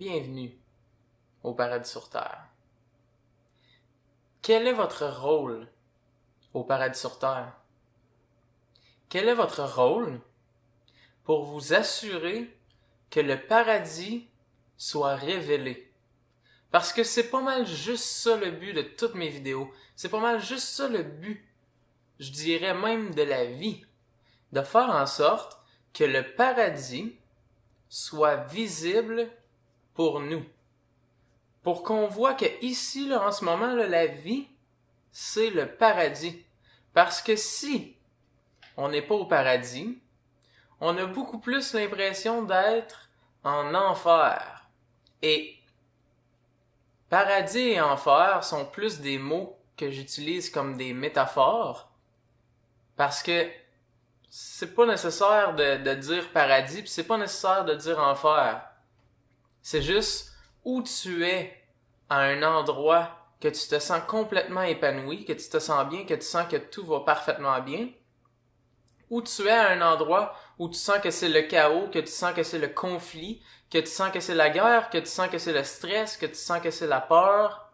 Bienvenue au Paradis sur Terre. Quel est votre rôle au Paradis sur Terre? Quel est votre rôle pour vous assurer que le paradis soit révélé? Parce que c'est pas mal juste ça le but de toutes mes vidéos. C'est pas mal juste ça le but, je dirais même de la vie. De faire en sorte que le paradis soit visible pour nous. Pour qu'on voit que ici, là, en ce moment, là, la vie, c'est le paradis. Parce que si on n'est pas au paradis, on a beaucoup plus l'impression d'être en enfer. Et paradis et enfer sont plus des mots que j'utilise comme des métaphores. Parce que c'est pas nécessaire de dire paradis, puis c'est pas nécessaire de dire enfer. C'est juste où tu es à un endroit que tu te sens complètement épanoui, que tu te sens bien, que tu sens que tout va parfaitement bien. Où tu es à un endroit où tu sens que c'est le chaos, que tu sens que c'est le conflit, que tu sens que c'est la guerre, que tu sens que c'est le stress, que tu sens que c'est la peur,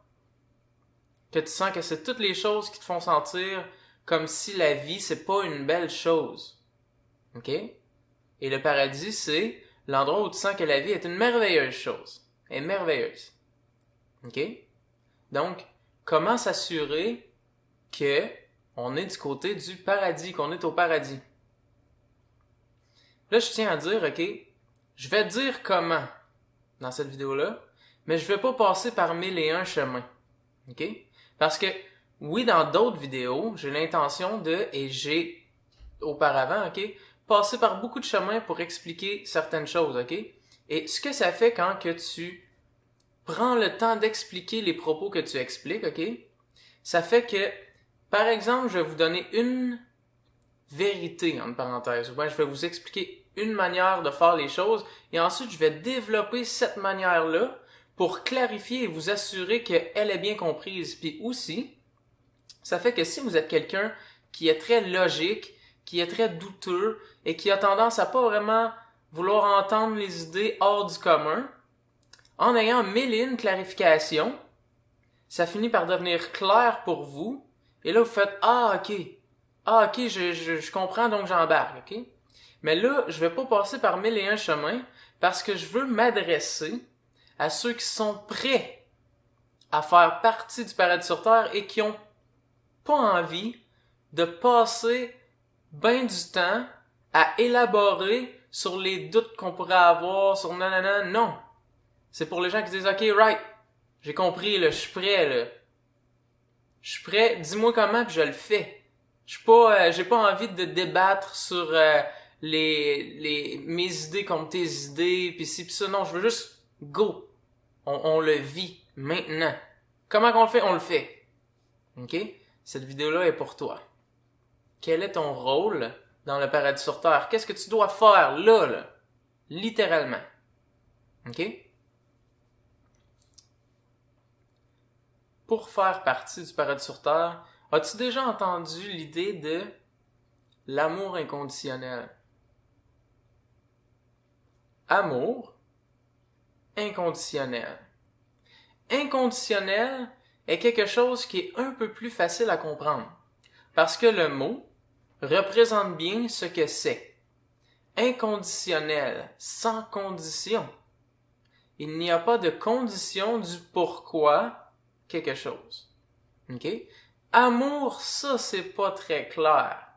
que tu sens que c'est toutes les choses qui te font sentir comme si la vie, c'est pas une belle chose. OK? Et le paradis, c'est l'endroit où tu sens que la vie est une merveilleuse chose. Elle est merveilleuse. OK? Donc, comment s'assurer que on est du côté du paradis, qu'on est au paradis? Là, je tiens à dire, OK, je vais dire comment dans cette vidéo-là, mais je vais pas passer par 1001 chemins. OK? Parce que, oui, dans d'autres vidéos, j'ai l'intention et j'ai auparavant, OK, passé par beaucoup de chemins pour expliquer certaines choses, OK? Et ce que ça fait quand que tu prends le temps d'expliquer les propos que tu expliques, OK? Ça fait que, par exemple, je vais vous donner une vérité, entre parenthèses, ou bien je vais vous expliquer une manière de faire les choses, et ensuite je vais développer cette manière-là pour clarifier et vous assurer qu'elle est bien comprise. Puis aussi, ça fait que si vous êtes quelqu'un qui est très logique, qui est très douteux, et qui a tendance à pas vraiment vouloir entendre les idées hors du commun, en ayant mille et une clarifications, ça finit par devenir clair pour vous, et là vous faites « Ah, ok, je comprends, donc j'embarque, ok? » Mais là, je vais pas passer par 1001 chemins, parce que je veux m'adresser à ceux qui sont prêts à faire partie du paradis sur Terre et qui ont pas envie de passer ben du temps à élaborer sur les doutes qu'on pourrait avoir, sur nanana. Non. C'est pour les gens qui disent « Ok, right, j'ai compris, là, je suis prêt, là. Je suis prêt, dis-moi comment, puis je le fais. Je suis pas, j'ai pas envie de débattre sur mes idées contre tes idées, puis ci, puis ça. Non, je veux juste go. On le vit maintenant. Comment qu'on le fait? On le fait. OK? Cette vidéo-là est pour toi. Quel est ton rôle dans le paradis sur Terre? Qu'est-ce que tu dois faire là? Littéralement. OK? Pour faire partie du paradis sur Terre, as-tu déjà entendu l'idée de l'amour inconditionnel? Amour inconditionnel. Inconditionnel est quelque chose qui est un peu plus facile à comprendre, parce que le mot représente bien ce que c'est. Inconditionnel, sans condition. Il n'y a pas de condition du pourquoi quelque chose. OK? Amour, ça, c'est pas très clair.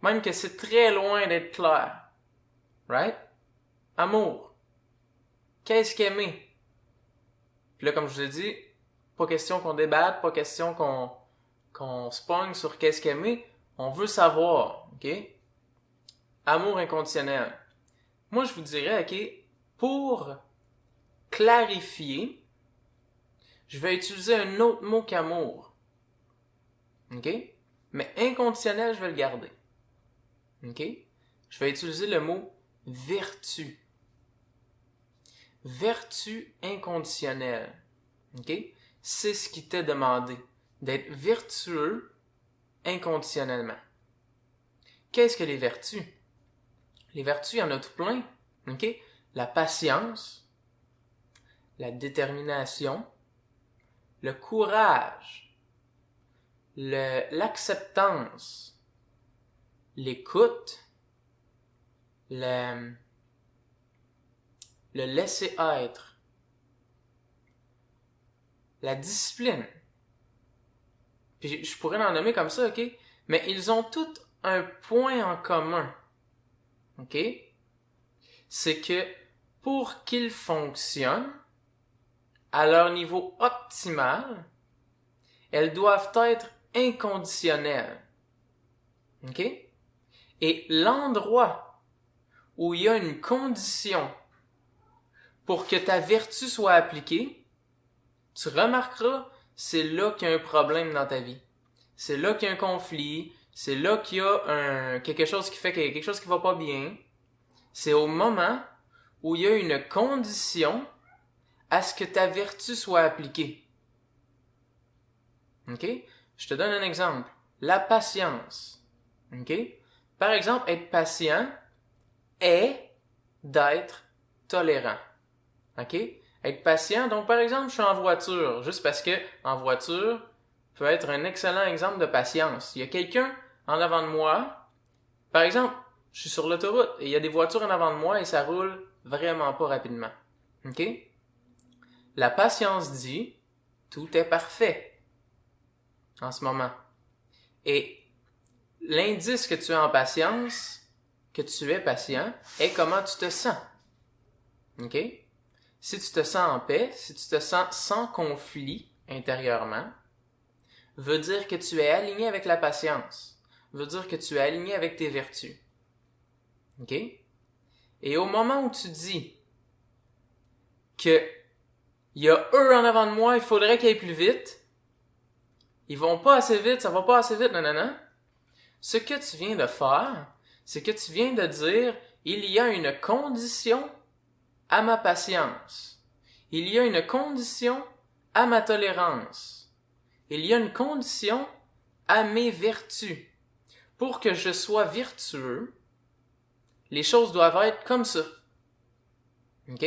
Même que c'est très loin d'être clair. Right? Amour. Qu'est-ce qu'aimer? Puis là, comme je vous ai dit, pas question qu'on débatte, pas question qu'on se pogne sur qu'est-ce qu'aimer. On veut savoir. OK? Amour inconditionnel. Moi, je vous dirais, OK, pour clarifier, je vais utiliser un autre mot qu'amour. OK? Mais inconditionnel, je vais le garder. OK? Je vais utiliser le mot vertu. Vertu inconditionnelle. OK? C'est ce qui t'est demandé. D'être vertueux inconditionnellement. Qu'est-ce que les vertus? Les vertus, il y en a tout plein. OK? La patience, la détermination, le courage, l'acceptance, l'écoute, le laisser-être, la discipline. Puis je pourrais en nommer comme ça, ok? Mais ils ont tous un point en commun, ok? C'est que pour qu'ils fonctionnent à leur niveau optimal, elles doivent être inconditionnelles, ok? Et l'endroit où il y a une condition pour que ta vertu soit appliquée, tu remarqueras, c'est là qu'il y a un problème dans ta vie. C'est là qu'il y a un conflit, c'est là qu'il y a quelque chose qui fait qu'il y a quelque chose qui va pas bien. C'est au moment où il y a une condition à ce que ta vertu soit appliquée. OK? Je te donne un exemple. La patience. OK? Par exemple, être patient est d'être tolérant. OK? Être patient, donc par exemple, je suis en voiture, juste parce que en voiture peut être un excellent exemple de patience. Il y a quelqu'un en avant de moi, par exemple, je suis sur l'autoroute et il y a des voitures en avant de moi et ça roule vraiment pas rapidement. OK? La patience dit, tout est parfait en ce moment. Et l'indice que tu es en patience, que tu es patient, est comment tu te sens. OK? Si tu te sens en paix, si tu te sens sans conflit intérieurement, veut dire que tu es aligné avec la patience, veut dire que tu es aligné avec tes vertus. OK? Et au moment où tu dis que il y a eux en avant de moi, il faudrait qu'ils aillent plus vite, ils vont pas assez vite, ça va pas assez vite, non. Ce que tu viens de faire, c'est que tu viens de dire, il y a une condition à ma patience. Il y a une condition à ma tolérance. Il y a une condition à mes vertus. Pour que je sois vertueux, les choses doivent être comme ça. OK?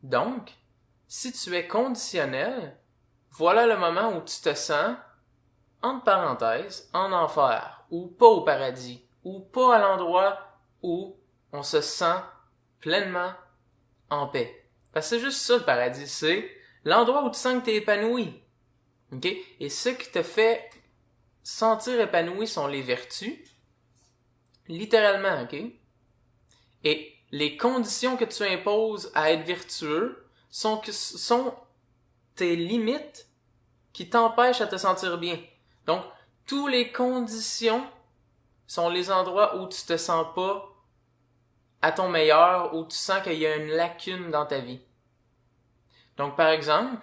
Donc, si tu es conditionnel, voilà le moment où tu te sens, entre parenthèses, en enfer, ou pas au paradis, ou pas à l'endroit où on se sent pleinement en paix. Parce que c'est juste ça le paradis, c'est l'endroit où tu sens que tu es épanoui. OK? Et ce qui te fait sentir épanoui sont les vertus, littéralement, OK? Et les conditions que tu imposes à être vertueux sont tes limites qui t'empêchent à te sentir bien. Donc, toutes les conditions sont les endroits où tu te sens pas à ton meilleur, où tu sens qu'il y a une lacune dans ta vie. Donc, par exemple,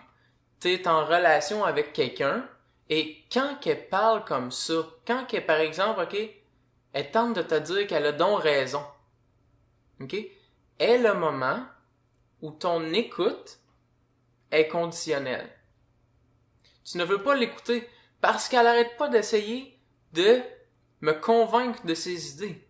tu es en relation avec quelqu'un et quand qu'elle parle comme ça, quand qu'elle, par exemple, OK, elle tente de te dire qu'elle a donc raison, OK, est le moment où ton écoute est conditionnelle. Tu ne veux pas l'écouter parce qu'elle n'arrête pas d'essayer de me convaincre de ses idées.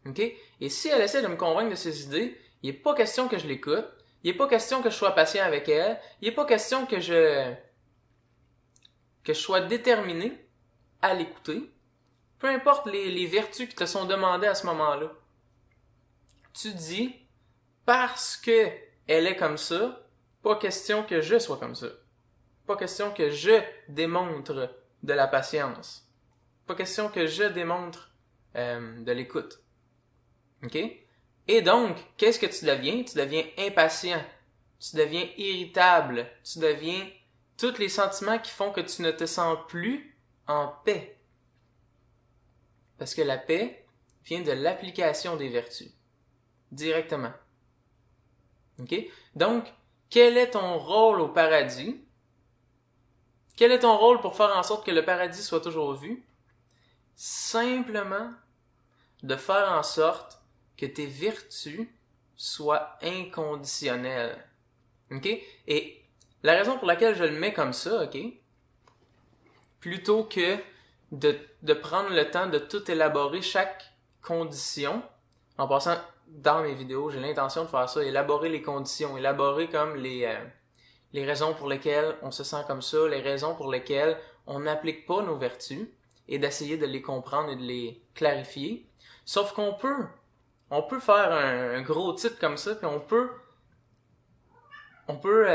OK? Et si elle essaie de me convaincre de ses idées, il n'est pas question que je l'écoute, il n'est pas question que je sois patient avec elle, il n'est pas question que je sois déterminé à l'écouter, peu importe les vertus qui te sont demandées à ce moment-là. Tu dis, parce que elle est comme ça, pas question que je sois comme ça. Pas question que je démontre de la patience. Pas question que je démontre de l'écoute. OK? Et donc, qu'est-ce que tu deviens? Tu deviens impatient. Tu deviens irritable. Tu deviens tous les sentiments qui font que tu ne te sens plus en paix. Parce que la paix vient de l'application des vertus. Directement. OK? Donc, quel est ton rôle au paradis? Quel est ton rôle pour faire en sorte que le paradis soit toujours vu? Simplement de faire en sorte que tes vertus soient inconditionnelles. OK? Et la raison pour laquelle je le mets comme ça, OK? Plutôt que de prendre le temps de tout élaborer chaque condition, en passant, dans mes vidéos, j'ai l'intention de faire ça, élaborer les conditions, élaborer comme les raisons pour lesquelles on se sent comme ça, les raisons pour lesquelles on n'applique pas nos vertus, et d'essayer de les comprendre et de les clarifier. Sauf qu'on peut faire un gros titre comme ça, puis on peut on peut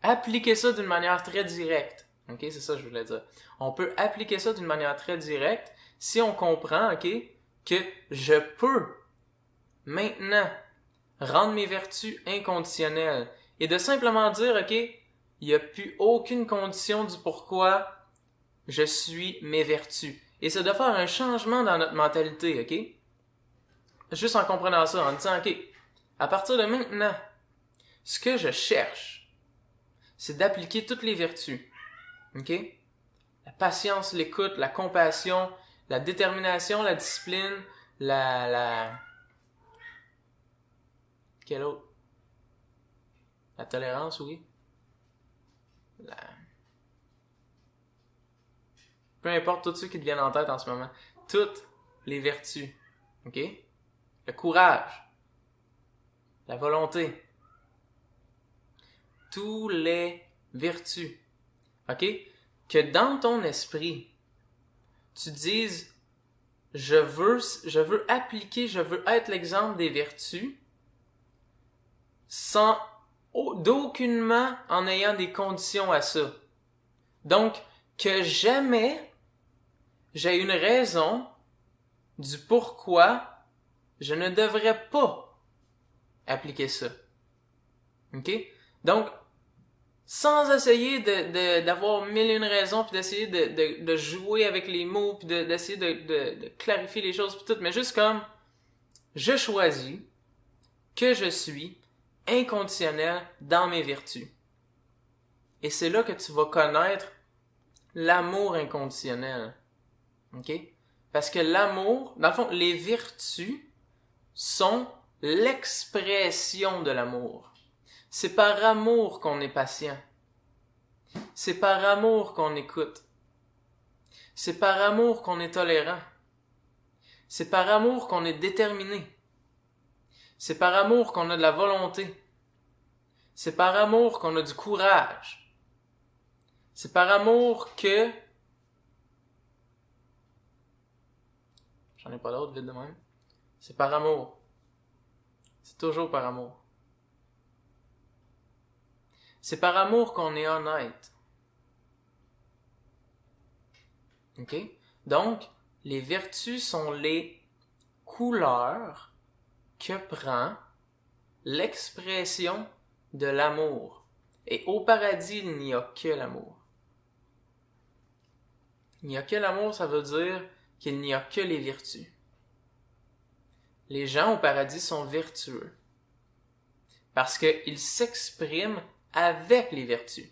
appliquer ça d'une manière très directe. Ok, c'est ça que je voulais dire. On peut appliquer ça d'une manière très directe si on comprend, ok, que je peux maintenant rendre mes vertus inconditionnelles et de simplement dire, ok, il n'y a plus aucune condition du pourquoi je suis mes vertus. Et c'est de faire un changement dans notre mentalité, ok? Juste en comprenant ça, en disant, ok, à partir de maintenant, ce que je cherche, c'est d'appliquer toutes les vertus, ok? La patience, l'écoute, la compassion, la détermination, la discipline, quelle autre? La tolérance, oui. Peu importe tout ce qui te vient en tête en ce moment. Toutes les vertus. OK? Le courage. La volonté. Tous les vertus. OK? Que dans ton esprit, tu dises, je veux appliquer, je veux être l'exemple des vertus d'aucunement en ayant des conditions à ça. Donc, que jamais j'ai une raison du pourquoi je ne devrais pas appliquer ça. OK? Donc, sans essayer d'avoir mille et une raisons, puis d'essayer de jouer avec les mots, puis d'essayer de clarifier les choses, puis tout, mais juste comme, je choisis que je suis inconditionnel dans mes vertus. Et c'est là que tu vas connaître l'amour inconditionnel. OK? Parce que l'amour, dans le fond, les vertus sont l'expression de l'amour. C'est par amour qu'on est patient. C'est par amour qu'on écoute. C'est par amour qu'on est tolérant. C'est par amour qu'on est déterminé. C'est par amour qu'on a de la volonté. C'est par amour qu'on a du courage. C'est par amour que... J'en ai pas d'autres, vite de même. C'est par amour. C'est toujours par amour. C'est par amour qu'on est honnête. OK? Donc, les vertus sont les couleurs que prend l'expression de l'amour. Et au paradis, il n'y a que l'amour. Il n'y a que l'amour, ça veut dire qu'il n'y a que les vertus. Les gens au paradis sont vertueux parce qu'ils s'expriment avec les vertus.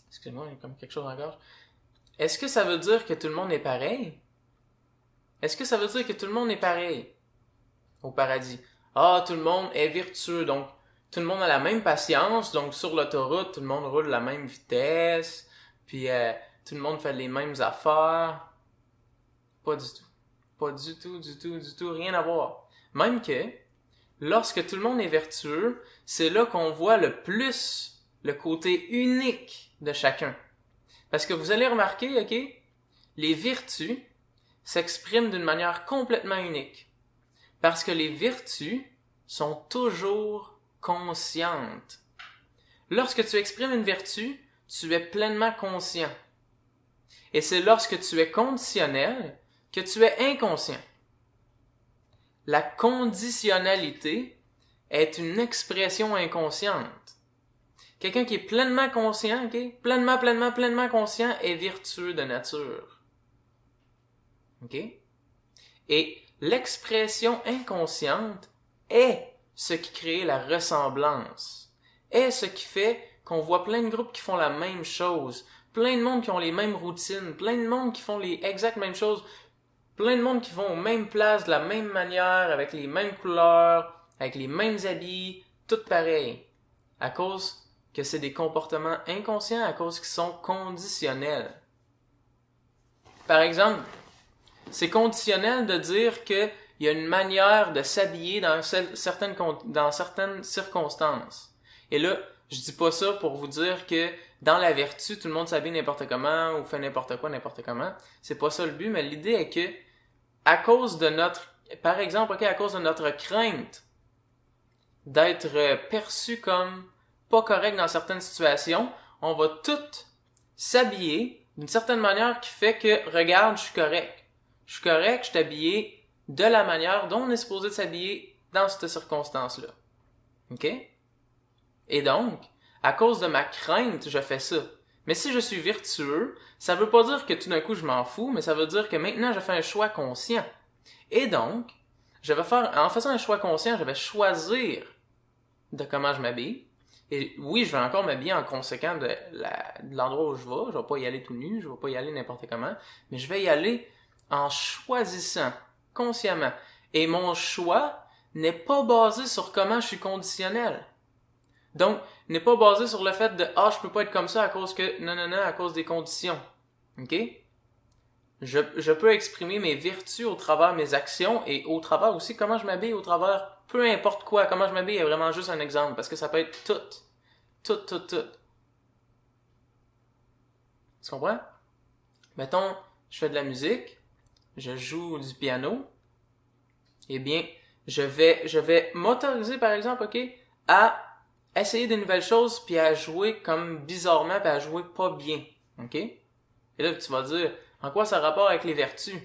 Excusez-moi, il y a comme quelque chose dans la gorge. Est-ce que ça veut dire que tout le monde est pareil? Est-ce que ça veut dire que tout le monde est pareil au paradis? Ah, tout le monde est vertueux, donc tout le monde a la même patience, donc sur l'autoroute, tout le monde roule à la même vitesse, puis tout le monde fait les mêmes affaires. Pas du tout. Pas du tout, rien à voir. Même que, lorsque tout le monde est vertueux, c'est là qu'on voit le plus le côté unique de chacun. Parce que vous allez remarquer, ok, les vertus s'expriment d'une manière complètement unique. Parce que les vertus sont toujours conscientes. Lorsque tu exprimes une vertu, tu es pleinement conscient. Et c'est lorsque tu es conditionnel que tu es inconscient. La conditionnalité est une expression inconsciente. Quelqu'un qui est pleinement conscient, ok? Pleinement conscient est vertueux de nature. Ok? Et l'expression inconsciente est ce qui crée la ressemblance, est ce qui fait qu'on voit plein de groupes qui font la même chose, plein de monde qui ont les mêmes routines, plein de monde qui font les exactes mêmes choses, plein de monde qui vont aux mêmes places, de la même manière, avec les mêmes couleurs, avec les mêmes habits, tout pareil. À cause que c'est des comportements inconscients, à cause qu'ils sont conditionnels. Par exemple, c'est conditionnel de dire qu'il y a une manière de s'habiller dans certaines circonstances. Et là, je dis pas ça pour vous dire que dans la vertu, tout le monde s'habille n'importe comment ou fait n'importe quoi n'importe comment. C'est pas ça le but, mais l'idée est que à cause de par exemple, à cause de notre crainte d'être perçu comme pas correct dans certaines situations, on va toutes s'habiller d'une certaine manière qui fait que, regarde, je suis correct. Je suis correct, je suis habillé de la manière dont on est supposé de s'habiller dans cette circonstance-là. OK? Et donc, à cause de ma crainte, je fais ça. Mais si je suis vertueux, ça veut pas dire que tout d'un coup je m'en fous, mais ça veut dire que maintenant je fais un choix conscient. Et donc, en faisant un choix conscient, je vais choisir de comment je m'habille. Et oui, je vais encore m'habiller en conséquent de l'endroit où je vais. Je vais pas y aller tout nu, je vais pas y aller n'importe comment, mais je vais y aller en choisissant consciemment. Et mon choix n'est pas basé sur comment je suis conditionnel. Donc, n'est pas basé sur le fait de « Ah, je peux pas être comme ça à cause que... » Non, à cause des conditions. OK? Je peux exprimer mes vertus au travers de mes actions et au travers aussi comment je m'habille, au travers peu importe quoi. Comment je m'habille est vraiment juste un exemple parce que ça peut être tout. Tout. Tu comprends? Mettons, je fais de la musique, je joue du piano, eh bien, je vais m'autoriser, par exemple, OK, à essayer de nouvelles choses puis à jouer comme bizarrement puis à jouer pas bien. OK? Et là, tu vas dire, en quoi ça a rapport avec les vertus?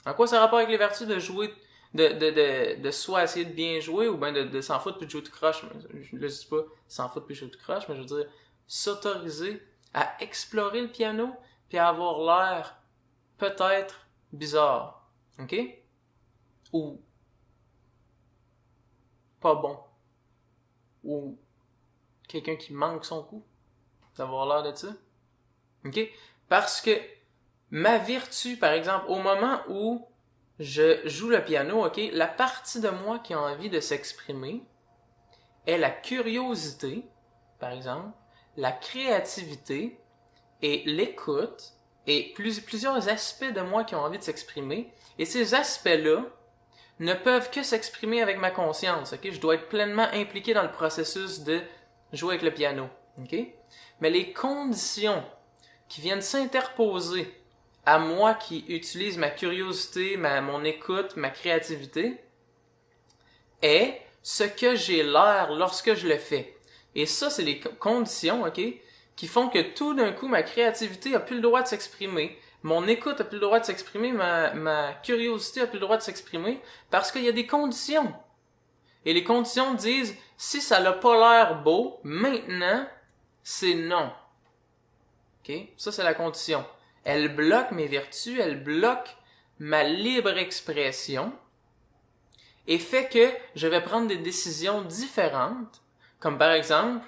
En quoi ça a rapport avec les vertus de jouer, de soit essayer de bien jouer ou bien de s'en foutre puis de jouer tout croche? Je ne dis pas s'en foutre puis de jouer tout croche, mais je veux dire, s'autoriser à explorer le piano puis à avoir l'air peut-être bizarre. OK? Ou pas bon. Ou quelqu'un qui manque son coup. D'avoir l'air de ça. OK? Parce que ma vertu, par exemple, au moment où je joue le piano, OK, la partie de moi qui a envie de s'exprimer est la curiosité, par exemple, la créativité et l'écoute et plusieurs aspects de moi qui ont envie de s'exprimer. Et ces aspects-là ne peuvent que s'exprimer avec ma conscience. OK? Je dois être pleinement impliqué dans le processus de jouer avec le piano. OK? Mais les conditions qui viennent s'interposer à moi qui utilise ma curiosité, mon écoute, ma créativité, est ce que j'ai l'air lorsque je le fais. Et ça, c'est les conditions, OK, qui font que tout d'un coup, ma créativité a plus le droit de s'exprimer, mon écoute a plus le droit de s'exprimer, ma curiosité a plus le droit de s'exprimer, parce qu'il y a des conditions. Et les conditions disent, si ça n'a pas l'air beau, maintenant, c'est non. OK? Ça, c'est la condition. Elle bloque mes vertus, elle bloque ma libre expression et fait que je vais prendre des décisions différentes, comme par exemple,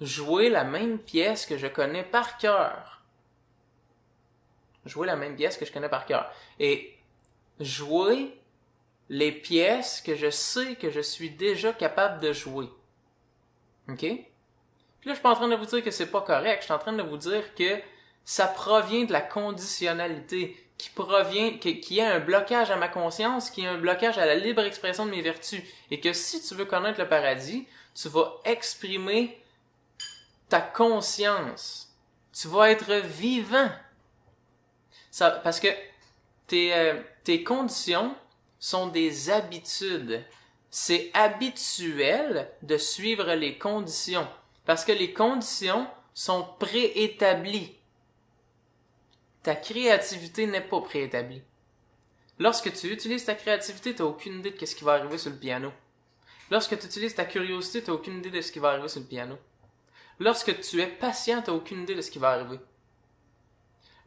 jouer la même pièce que je connais par cœur. Jouer la même pièce que je connais par cœur. Et jouer les pièces que je sais que je suis déjà capable de jouer. OK? Puis là, je suis pas en train de vous dire que c'est pas correct. Je suis en train de vous dire que ça provient de la conditionnalité, qu'il y a un blocage à ma conscience, qu'il y a un blocage à la libre expression de mes vertus. Et que si tu veux connaître le paradis, tu vas exprimer ta conscience. Tu vas être vivant. Parce que tes conditions sont des habitudes. C'est habituel de suivre les conditions. Parce que les conditions sont préétablies. Ta créativité n'est pas préétablie. Lorsque tu utilises ta créativité, tu n'as aucune idée de ce qui va arriver sur le piano. Lorsque tu utilises ta curiosité, tu n'as aucune idée de ce qui va arriver sur le piano. Lorsque tu es patient, tu n'as aucune idée de ce qui va arriver.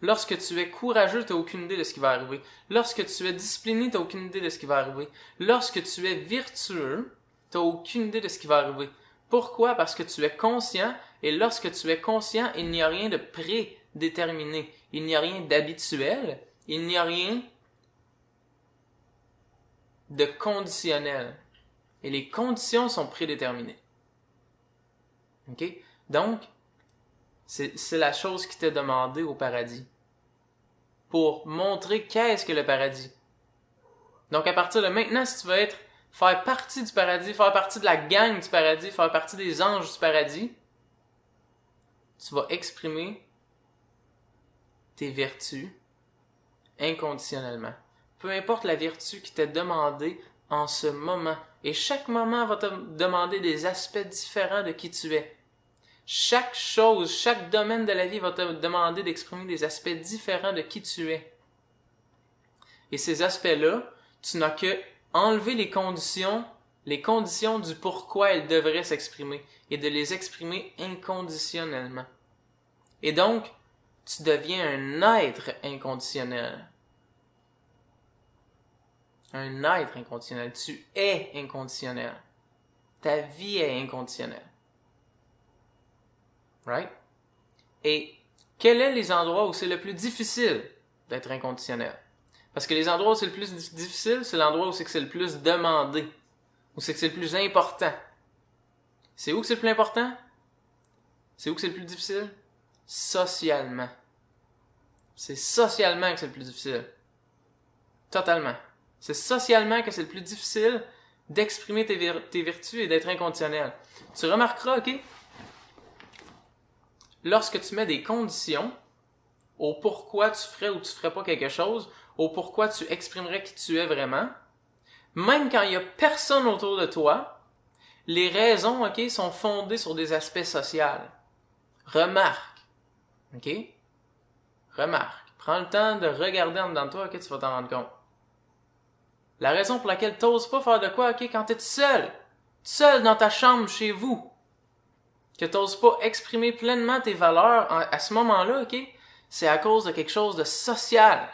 Lorsque tu es courageux, tu n'as aucune idée de ce qui va arriver. Lorsque tu es discipliné, tu n'as aucune idée de ce qui va arriver. Lorsque tu es vertueux, tu n'as aucune idée de ce qui va arriver. Pourquoi? Parce que tu es conscient, et lorsque tu es conscient, il n'y a rien de prédéterminé. Il n'y a rien d'habituel. Il n'y a rien de conditionnel. Et les conditions sont prédéterminées. OK? Donc, c'est la chose qui t'est demandée au paradis. pour montrer qu'est-ce que le paradis. Donc à partir de maintenant, si tu veux faire partie du paradis, faire partie de la gang du paradis, faire partie des anges du paradis, tu vas exprimer tes vertus inconditionnellement. Peu importe la vertu qui t'est demandée en ce moment. Et chaque moment va te demander des aspects différents de qui tu es. Chaque chose, chaque domaine de la vie va te demander d'exprimer des aspects différents de qui tu es. Et ces aspects-là, tu n'as que enlever les conditions du pourquoi elles devraient s'exprimer et de les exprimer inconditionnellement. Et donc, tu deviens un être inconditionnel. Un être inconditionnel. Tu es inconditionnel. Ta vie est inconditionnelle. Right? Et quels sont les endroits où c'est le plus difficile d'être inconditionnel? Parce que les endroits où c'est le plus difficile, c'est l'endroit où c'est que c'est le plus demandé. Où c'est que c'est le plus important. C'est où que c'est le plus important? C'est où que c'est le plus difficile? Socialement. C'est socialement que c'est le plus difficile. Totalement. C'est socialement que c'est le plus difficile d'exprimer tes vertus et d'être inconditionnel. Tu remarqueras, ok? Lorsque tu mets des conditions au pourquoi tu ferais ou tu ferais pas quelque chose, au pourquoi tu exprimerais qui tu es vraiment, même quand il n'y a personne autour de toi, les raisons, ok, sont fondées sur des aspects sociaux. Remarque. Ok? Remarque. Prends le temps de regarder en dedans de toi, ok, tu vas t'en rendre compte. La raison pour laquelle tu n'oses pas faire de quoi, ok, quand tu es seul dans ta chambre chez vous, que tu n'oses pas exprimer pleinement tes valeurs à ce moment-là, ok, c'est à cause de quelque chose de social.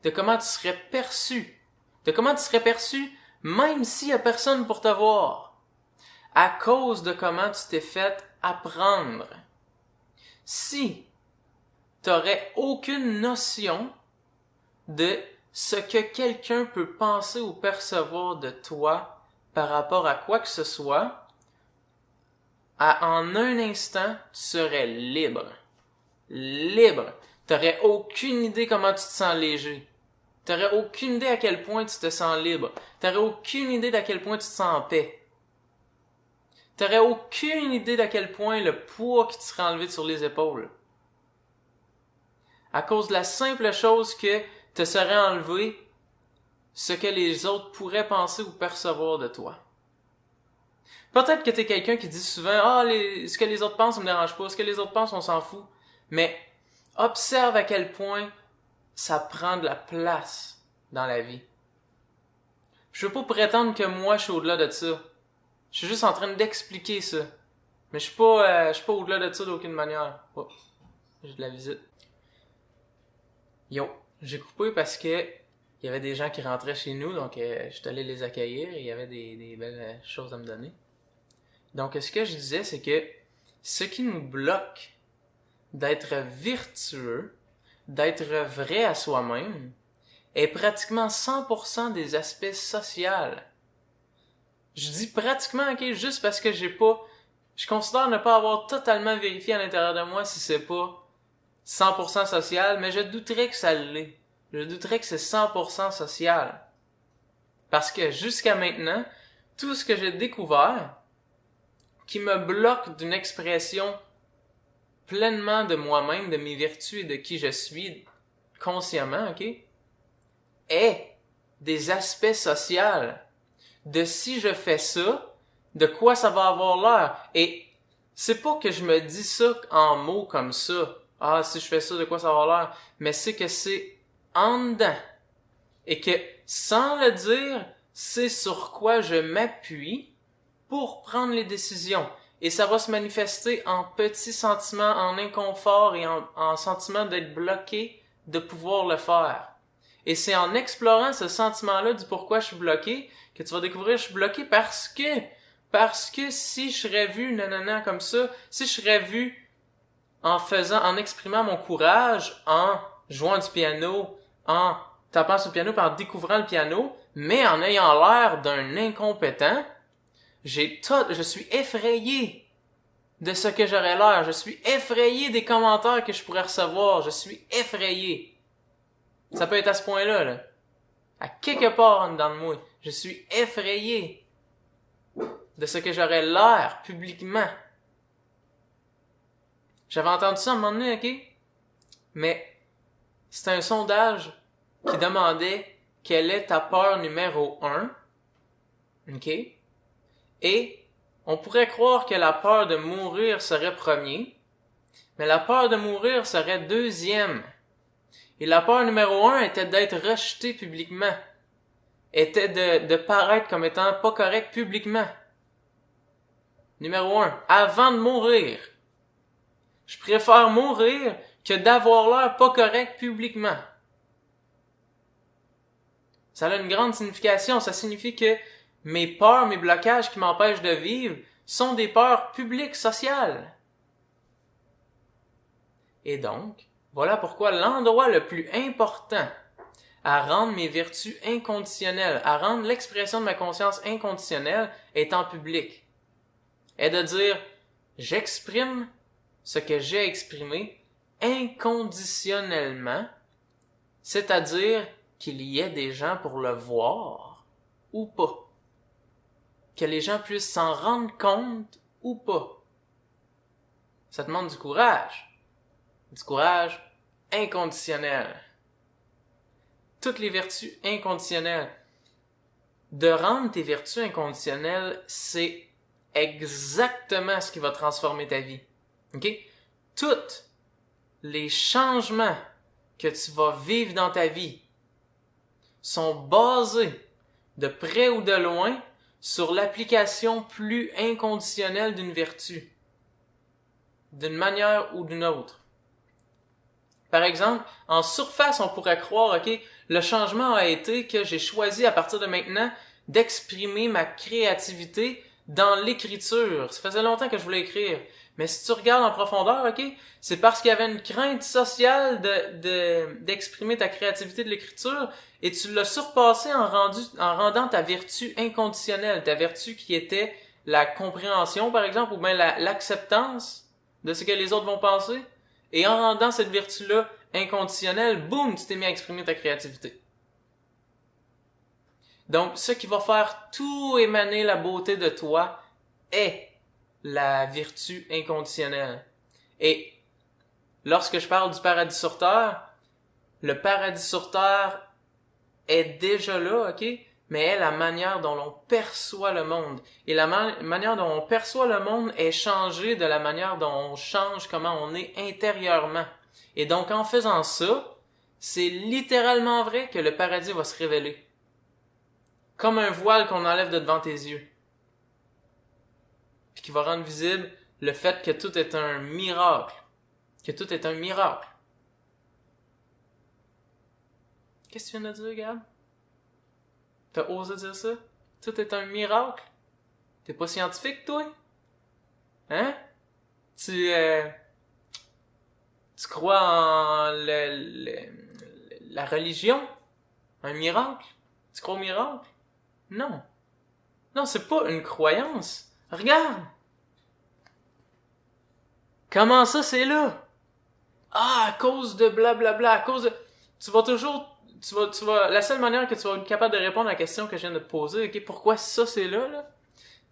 De comment tu serais perçu. De comment tu serais perçu même s'il n'y a personne pour te voir. À cause de comment tu t'es fait apprendre. Si tu n'aurais aucune notion de ce que quelqu'un peut penser ou percevoir de toi par rapport à quoi que ce soit, en un instant, tu serais libre. Libre. Tu n'aurais aucune idée comment tu te sens léger. Tu n'aurais aucune idée à quel point tu te sens libre. Tu n'aurais aucune idée d'à quel point tu te sens en paix. Tu n'aurais aucune idée d'à quel point le poids qui te serait enlevé sur les épaules. À cause de la simple chose que te serait enlevé ce que les autres pourraient penser ou percevoir de toi. Peut-être que tu es quelqu'un qui dit souvent « Ah, ce que les autres pensent, ça me dérange pas. Ce que les autres pensent, on s'en fout. » Mais observe à quel point ça prend de la place dans la vie. Je veux pas prétendre que moi, je suis au-delà de ça. Je suis juste en train d'expliquer ça. Mais je suis pas au-delà de ça d'aucune manière. Oh, j'ai de la visite. Yo, j'ai coupé parce que il y avait des gens qui rentraient chez nous, donc je suis allé les accueillir et il y avait des belles choses à me donner. Donc ce que je disais, c'est que ce qui nous bloque d'être vertueux, d'être vrai à soi-même, est pratiquement 100% des aspects sociaux. Je dis pratiquement, ok, juste parce que je considère ne pas avoir totalement vérifié à l'intérieur de moi si c'est pas 100% social, mais je douterais que ça l'est. Je douterais que c'est 100% social. Parce que jusqu'à maintenant, tout ce que j'ai découvert qui me bloque d'une expression pleinement de moi-même, de mes vertus et de qui je suis consciemment, ok, est des aspects sociaux. De si je fais ça, de quoi ça va avoir l'air. Et c'est pas que je me dis ça en mots comme ça. Ah, si je fais ça, de quoi ça va avoir l'air. Mais c'est que c'est en dedans. Et que, sans le dire, c'est sur quoi je m'appuie pour prendre les décisions. Et ça va se manifester en petits sentiments, en inconfort et en sentiment d'être bloqué, de pouvoir le faire. Et c'est en explorant ce sentiment-là du pourquoi je suis bloqué que tu vas découvrir que je suis bloqué parce que si je serais vu nanana comme ça, si je serais vu en exprimant mon courage, en jouant du piano, en tapant sur le piano puis en découvrant le piano, mais en ayant l'air d'un incompétent, je suis effrayé de ce que j'aurais l'air. Je suis effrayé des commentaires que je pourrais recevoir. Je suis effrayé. Ça peut être à ce point-là, là. À quelque part en dedans de moi, je suis effrayé de ce que j'aurais l'air publiquement. J'avais entendu ça à un moment donné, ok? Mais c'est un sondage qui demandait quelle est ta peur numéro 1, ok? Et on pourrait croire que la peur de mourir serait premier, mais la peur de mourir serait deuxième. Et la peur numéro 1 était d'être rejeté publiquement, était de paraître comme étant pas correct publiquement. Numéro 1, avant de mourir. Je préfère mourir que d'avoir l'air pas correct publiquement. Ça a une grande signification. Ça signifie que mes peurs, mes blocages qui m'empêchent de vivre sont des peurs publiques, sociales. Et donc, voilà pourquoi l'endroit le plus important à rendre mes vertus inconditionnelles, à rendre l'expression de ma conscience inconditionnelle est en public. Est de dire, j'exprime ce que j'ai exprimé inconditionnellement, c'est-à-dire qu'il y ait des gens pour le voir ou pas. Que les gens puissent s'en rendre compte ou pas. Ça demande du courage. Du courage inconditionnel. Toutes les vertus inconditionnelles. De rendre tes vertus inconditionnelles, c'est exactement ce qui va transformer ta vie. OK? Tous les changements que tu vas vivre dans ta vie sont basés, de près ou de loin, sur l'application plus inconditionnelle d'une vertu, d'une manière ou d'une autre. Par exemple, en surface, on pourrait croire, ok, le changement a été que j'ai choisi à partir de maintenant d'exprimer ma créativité dans l'écriture. Ça faisait longtemps que je voulais écrire. Mais si tu regardes en profondeur, ok, c'est parce qu'il y avait une crainte sociale d'exprimer ta créativité de l'écriture et tu l'as surpassé en rendant ta vertu inconditionnelle, ta vertu qui était la compréhension, par exemple, ou bien l'acceptance de ce que les autres vont penser. Et en rendant cette vertu-là inconditionnelle, boum, tu t'es mis à exprimer ta créativité. Donc, ce qui va faire tout émaner la beauté de toi est la vertu inconditionnelle. Et lorsque je parle du paradis sur terre, le paradis sur terre est déjà là, ok? Mais est la manière dont l'on perçoit le monde. Et la manière dont on perçoit le monde est changée de la manière dont on change comment on est intérieurement. Et donc, en faisant ça, c'est littéralement vrai que le paradis va se révéler. Comme un voile qu'on enlève de devant tes yeux. Puis qui va rendre visible le fait que tout est un miracle. Que tout est un miracle. Qu'est-ce que tu viens de dire, Gab? T'as osé dire ça? Tout est un miracle? T'es pas scientifique, toi? Hein? Tu crois en la religion? Un miracle? Tu crois au miracle? Non. Non, c'est pas une croyance. Regarde! Comment ça, c'est là? Ah, à cause de blablabla, à cause de... Tu vas, la seule manière que tu vas être capable de répondre à la question que je viens de te poser, ok, pourquoi ça c'est là,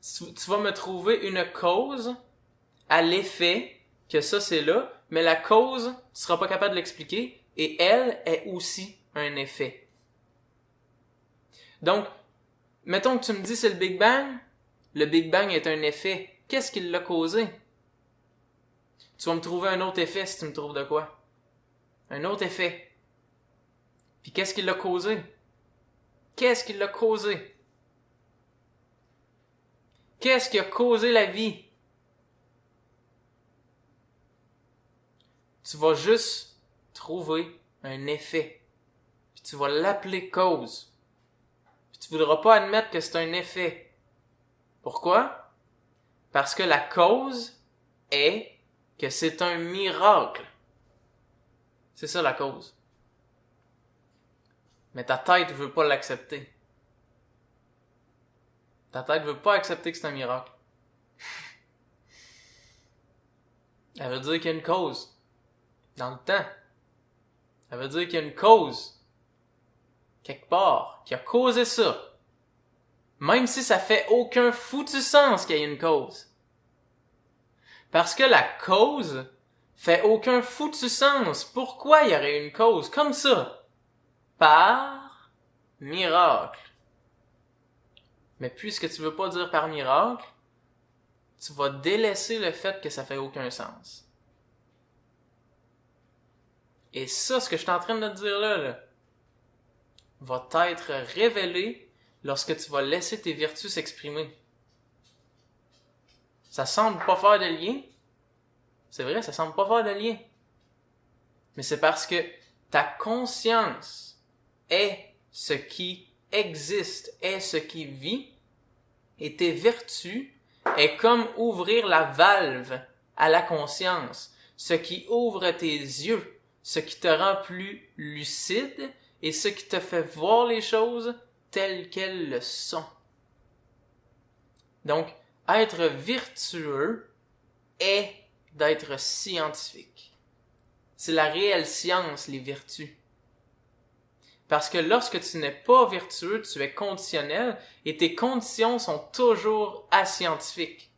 tu vas me trouver une cause à l'effet que ça c'est là, mais la cause, tu seras pas capable de l'expliquer, et elle est aussi un effet. Donc, mettons que tu me dis c'est le Big Bang est un effet. Qu'est-ce qui l'a causé? Tu vas me trouver un autre effet si tu me trouves de quoi? Un autre effet. Puis qu'est-ce qui l'a causé? Qu'est-ce qui l'a causé? Qu'est-ce qui a causé la vie? Tu vas juste trouver un effet. Puis tu vas l'appeler cause. Puis tu voudras pas admettre que c'est un effet. Pourquoi? Parce que la cause est que c'est un miracle. C'est ça la cause. Mais ta tête veut pas l'accepter. Ta tête veut pas accepter que c'est un miracle. Elle veut dire qu'il y a une cause. Dans le temps. Elle veut dire qu'il y a une cause quelque part, qui a causé ça. Même si ça fait aucun foutu sens qu'il y ait une cause. Parce que la cause fait aucun foutu sens. Pourquoi il y aurait une cause comme ça? Par miracle. Mais puisque tu veux pas dire par miracle, tu vas délaisser le fait que ça fait aucun sens. Et ça, ce que je suis en train de te dire là, va t'être révélé lorsque tu vas laisser tes vertus s'exprimer. Ça semble pas faire de lien. C'est vrai, ça semble pas faire de lien. Mais c'est parce que ta conscience est ce qui existe, est ce qui vit, et tes vertus est comme ouvrir la valve à la conscience, ce qui ouvre tes yeux, ce qui te rend plus lucide et ce qui te fait voir les choses telles qu'elles le sont. Donc, être vertueux est d'être scientifique. C'est la réelle science, les vertus. Parce que lorsque tu n'es pas vertueux, tu es conditionnel et tes conditions sont toujours ascientifiques.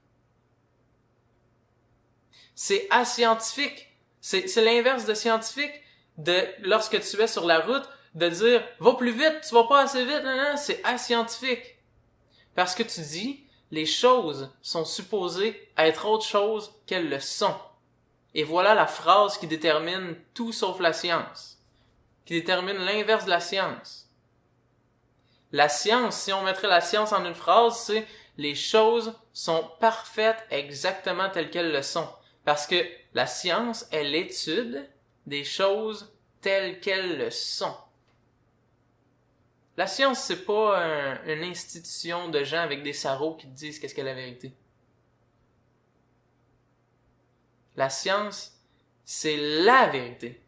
C'est ascientifique. C'est l'inverse de scientifique de lorsque tu es sur la route de dire va plus vite, tu vas pas assez vite, non, c'est ascientifique. Parce que tu dis les choses sont supposées être autre chose qu'elles le sont. Et voilà la phrase qui détermine tout sauf la science. Qui détermine l'inverse de la science. La science, si on mettrait la science en une phrase, c'est les choses sont parfaites exactement telles qu'elles le sont. Parce que la science est l'étude des choses telles qu'elles le sont. La science, c'est pas une institution de gens avec des sarraux qui te disent qu'est-ce qu'est la vérité. La science, c'est la vérité.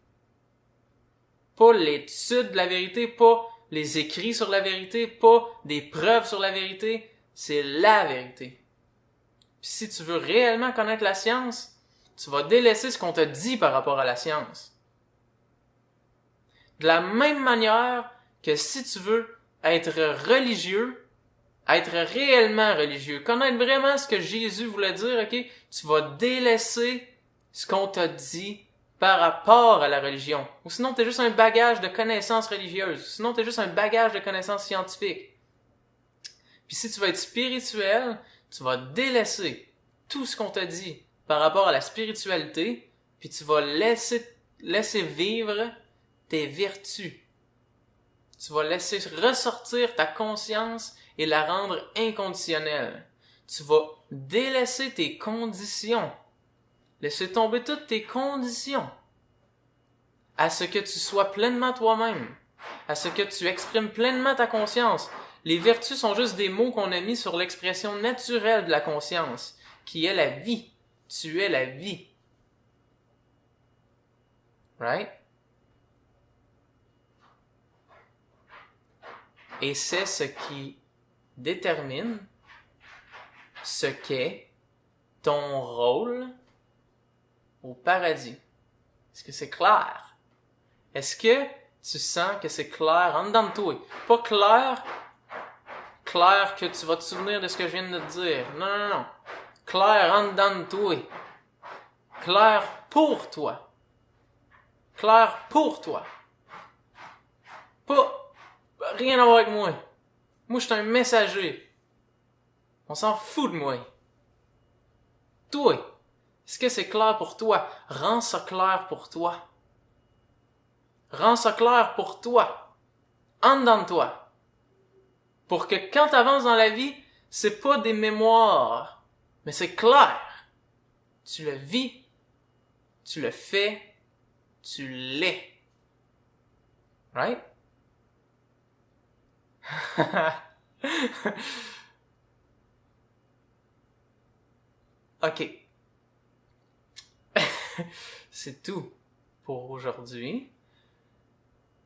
Pas l'étude de la vérité, pas les écrits sur la vérité, pas des preuves sur la vérité, c'est la vérité. Puis si tu veux réellement connaître la science, tu vas délaisser ce qu'on te dit par rapport à la science. De la même manière que si tu veux être religieux, être réellement religieux, connaître vraiment ce que Jésus voulait dire, ok, tu vas délaisser ce qu'on t'a dit par rapport à la religion. Ou sinon, t'es juste un bagage de connaissances religieuses. Sinon, t'es juste un bagage de connaissances scientifiques. Puis si tu vas être spirituel, tu vas délaisser tout ce qu'on t'a dit par rapport à la spiritualité, puis tu vas laisser vivre tes vertus. Tu vas laisser ressortir ta conscience et la rendre inconditionnelle. Tu vas délaisser tes conditions. Laisser tomber toutes tes conditions à ce que tu sois pleinement toi-même, à ce que tu exprimes pleinement ta conscience. Les vertus sont juste des mots qu'on a mis sur l'expression naturelle de la conscience, qui est la vie. Tu es la vie. Right? Et c'est ce qui détermine ce qu'est ton rôle au paradis. Est-ce que c'est clair? Est-ce que tu sens que c'est clair en dedans de toi? Pas clair que tu vas te souvenir de ce que je viens de te dire. Non. Clair en dedans de toi. Clair pour toi. Clair pour toi. Pas rien à voir avec moi. Moi, je suis un messager. On s'en fout de moi. Toi. Est-ce que c'est clair pour toi? Rends ça clair pour toi. Rends ça clair pour toi. En dedans de toi. Pour que quand tu avances dans la vie, c'est pas des mémoires, mais c'est clair. Tu le vis, tu le fais, tu l'es. Right? OK. C'est tout pour aujourd'hui.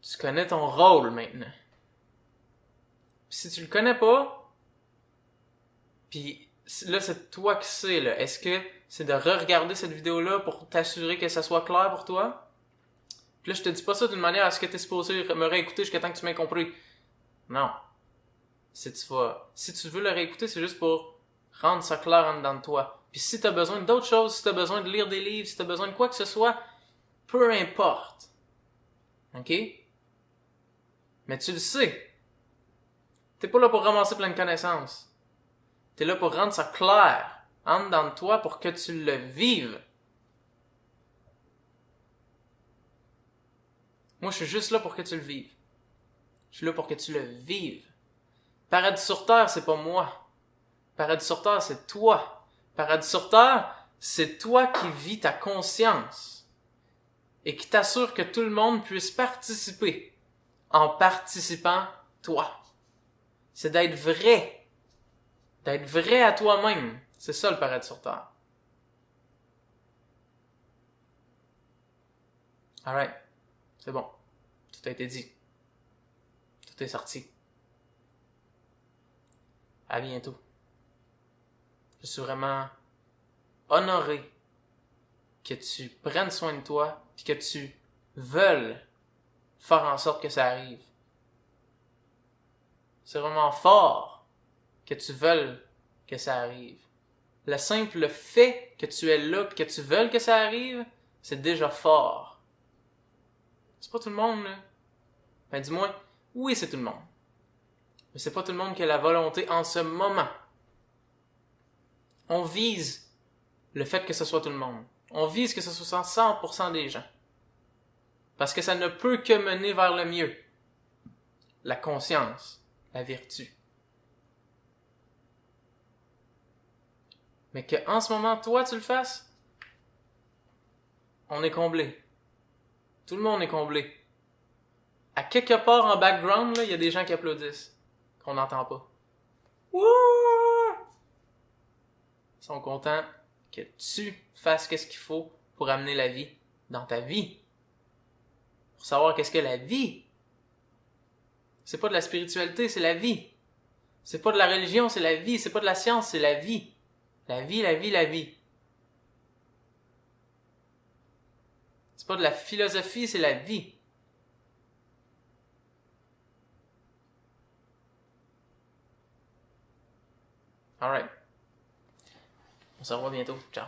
Tu connais ton rôle maintenant. Puis si tu le connais pas, puis là c'est toi qui sais là, est-ce que c'est de re-regarder cette vidéo-là pour t'assurer que ça soit clair pour toi? Puis là, je te dis pas ça d'une manière à ce que t'es supposé me réécouter jusqu'à temps que tu m'aies compris. Non. Si tu veux le réécouter, c'est juste pour rendre ça clair en dedans de toi. Puis si t'as besoin d'autres choses, si t'as besoin de lire des livres, si t'as besoin de quoi que ce soit, peu importe. OK? Mais tu le sais. T'es pas là pour ramasser plein de connaissances. T'es là pour rendre ça clair en dedans de toi pour que tu le vives. Moi, je suis juste là pour que tu le vives. Je suis là pour que tu le vives. Paradis sur Terre, c'est pas moi. Paradis sur Terre, c'est toi. Paradis sur Terre, c'est toi qui vis ta conscience et qui t'assure que tout le monde puisse participer en participant toi. C'est d'être vrai à toi-même. C'est ça le paradis sur Terre. Alright, c'est bon. Tout a été dit. Tout est sorti. À bientôt. Je suis vraiment honoré que tu prennes soin de toi et que tu veuilles faire en sorte que ça arrive. C'est vraiment fort que tu veuilles que ça arrive. Le simple fait que tu es là et que tu veuilles que ça arrive, c'est déjà fort. C'est pas tout le monde, là. Ben dis-moi, oui, c'est tout le monde. Mais c'est pas tout le monde qui a la volonté en ce moment. On vise le fait que ce soit tout le monde. On vise que ce soit 100% des gens. Parce que ça ne peut que mener vers le mieux. La conscience, la vertu. Mais que en ce moment, toi, tu le fasses, on est comblé. Tout le monde est comblé. À quelque part en background, il y a des gens qui applaudissent. Qu'on n'entend pas. Wouh! Ils sont contents que tu fasses qu'est-ce qu'il faut pour amener la vie dans ta vie. Pour savoir qu'est-ce que la vie. C'est pas de la spiritualité, c'est la vie. C'est pas de la religion, c'est la vie. C'est pas de la science, c'est la vie. La vie, la vie, la vie. C'est pas de la philosophie, c'est la vie. Alright. On se revoit bientôt. Ciao.